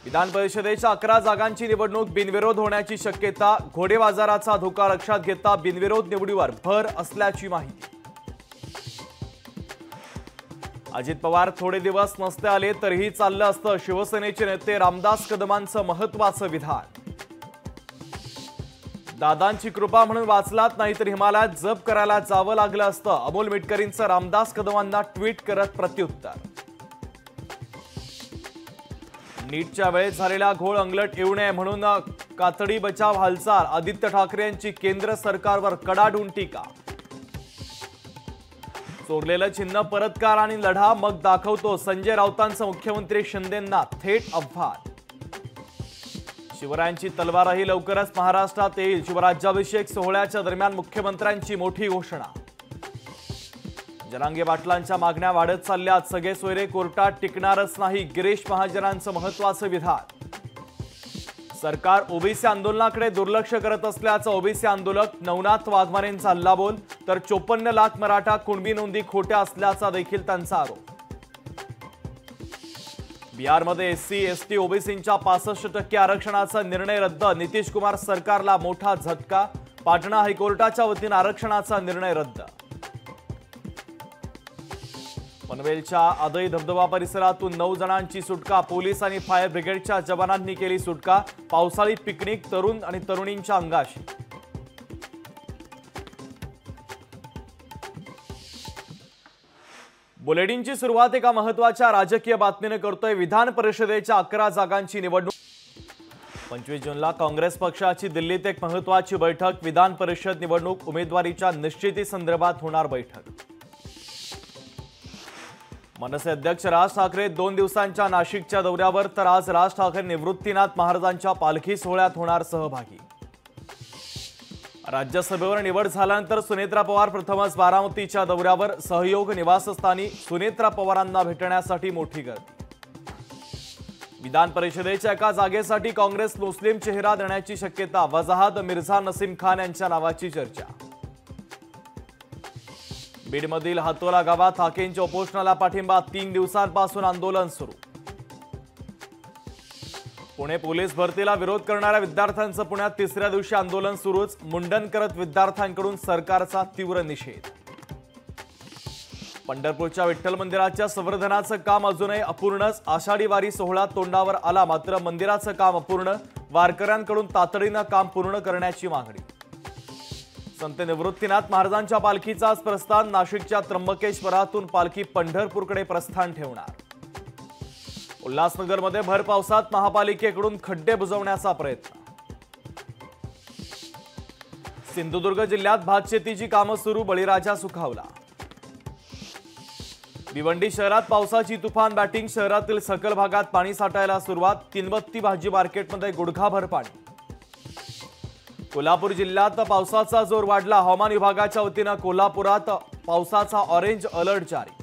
विधान परिषदेच्या 11 जागांची निवडणूक बिनविरोध होण्याची शक्यता, घोडे बाजाराचा धोका लक्षात घेता बिनविरोध निवडीवर भर असल्याची माहिती। अजित पवार थोडे दिवस नसते आले तरीही चाललं असतं शिवसेनेचे नेते रामदास कदमांचं महत्त्वाचं विधान। दादांची कृपा म्हणून वाचलात नाही तर हिमालयात जप करायला जावं लागलं असतं, अमोल मिटकरींचं रामदास कदमांना ट्विट करत प्रत्युत्तर। नीटच्या वेळेत झालेला घोळ अंगलट येऊ नये म्हणून कातडी बचाव हालचाल, आदित्य ठाकरे यांची केंद्र सरकारवर कडाडून टीका। चोरलेलं चिन्ह परत करा आणि लढा मग दाखवतो, संजय राऊतांचं मुख्यमंत्री शिंदेंना थेट आव्हान। शिवरायांची तलवारही लवकरच महाराष्ट्रात येईल, शिवराज्याभिषेक सोहळ्याच्या दरम्यान मुख्यमंत्र्यांची मोठी घोषणा। जरांगे पाटलांच्या मागण्या वाढत चालल्यात, सगळे सोयरे कोर्टात टिकणारच नाही, गिरीश महाजनांचं महत्त्वाचं विधान। सरकार ओबीसी आंदोलनाकडे दुर्लक्ष करत असल्याचं ओबीसी आंदोलक नवनाथ वाघमारेंचा हल्लाबोल, तर 54 लाख मराठा कुणबी नोंदी खोट्या असल्याचा देखील त्यांचा आरोप। बिहारमध्ये एससी एसटी ओबीसींच्या 65% आरक्षणाचा निर्णय रद्द, नितीश कुमार सरकारला मोठा झटका, पाटणा हायकोर्टाच्या वतीने आरक्षणाचा निर्णय रद्द। पनवेलच्या आदई धबधबा परिसरातून 9 जणांची सुटका, पोलीस आणि फायर ब्रिगेडच्या जवानांनी केली सुटका, पावसाळी पिकनिक तरुण आणि तरुणींच्या अंगाशी। बुलेटिनची सुरुवात एका महत्त्वाच्या राजकीय बातमीने करतोय। विधान परिषदेच्या 11 जागांची निवडणूक 25 जूनला काँग्रेस पक्षाची दिल्लीत एक महत्त्वाची बैठक, विधान परिषद निवडणूक उमेदवारीच्या निश्चिती संदर्भात होणार बैठक। मनसे अध्यक्ष राज ठाकरे 2 दिवसांच्या नाशिकच्या दौऱ्यावर, तर आज राज ठाकरे निवृत्तीनाथ महाराजांच्या पालखी सोहळ्यात होणार सहभागी। राज्यसभेवर निवड झाल्यानंतर सुनेत्रा पवार प्रथमच बारामतीच्या दौऱ्यावर, सहयोग निवासस्थानी सुनेत्रा पवारांना भेटण्यासाठी मोठी गर्दी। विधान परिषदेच्या एका जागेसाठी काँग्रेस मुस्लिम चेहरा देण्याची शक्यता, वजाहत मिर्झा नसीम खान यांच्या नावाची चर्चा। बीडमधील हातोला गावात हाकेंच्या उपोषणाला पाठिंबा, 3 दिवसांपासून आंदोलन सुरू। पुणे पोलीस भरतीला विरोध करणाऱ्या विद्यार्थ्यांचं पुण्यात 3ऱ्या दिवशी आंदोलन सुरूच, मुंडन करत विद्यार्थ्यांकडून सरकारचा तीव्र निषेध। पंढरपूरच्या विठ्ठल मंदिराच्या संवर्धनाचं काम अजूनही अपूर्णच, आषाढी वारी सोहळा तोंडावर आला मात्र मंदिराचं काम अपूर्ण, वारकऱ्यांकडून तातडीनं काम पूर्ण करण्याची मागणी। संत निवृत्तीनाथ महाराजांच्या पालखीचा आज प्रस्थान, नाशिकच्या त्र्यंबकेश्वरातून पालखी पंढरपूरकडे प्रस्थान ठेवणार। उल्हासनगरमध्ये भर पावसात महापालिकेकडून खड्डे बुजवण्याचा प्रयत्न। सिंधुदुर्ग जिल्ह्यात भातशेतीची कामं सुरू, बळीराजा सुखावला। भिवंडी शहरात पावसाची तुफान बॅटिंग, शहरातील सखल भागात पाणी साठायला सुरुवात, तीनबत्ती भाजी मार्केटमध्ये गुडघाभर पाणी। कोल्हापूर जिल्ह्यात पावसाचा जोर वाढला, हवामान विभागाच्या वतीने कोल्हापुरात पावसाचा ऑरेंज अलर्ट जारी।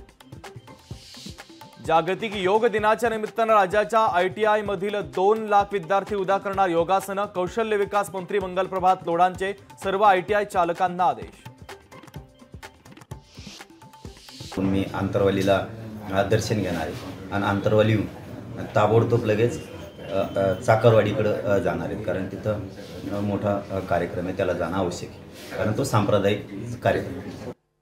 जागतिक योग दिनाच्या निमित्तानं राज्याच्या ITI मधील 2 लाख विद्यार्थी उद्या करणार योगासनं, कौशल्य विकास मंत्री मंगलप्रभात लोढांचे सर्व ITI चालकांना आदेश। मी आंतरवालीला दर्शन घेणार आहे आणि आंतरवालीहून ताबडतोब लगेच चाकरवाडीकडे जाणार आहेत, कारण तिथं मोठा कार्यक्रम आहे, त्याला जाणं आवश्यक आहे, कारण तो सांप्रदायिक कार्यक्रम आहे।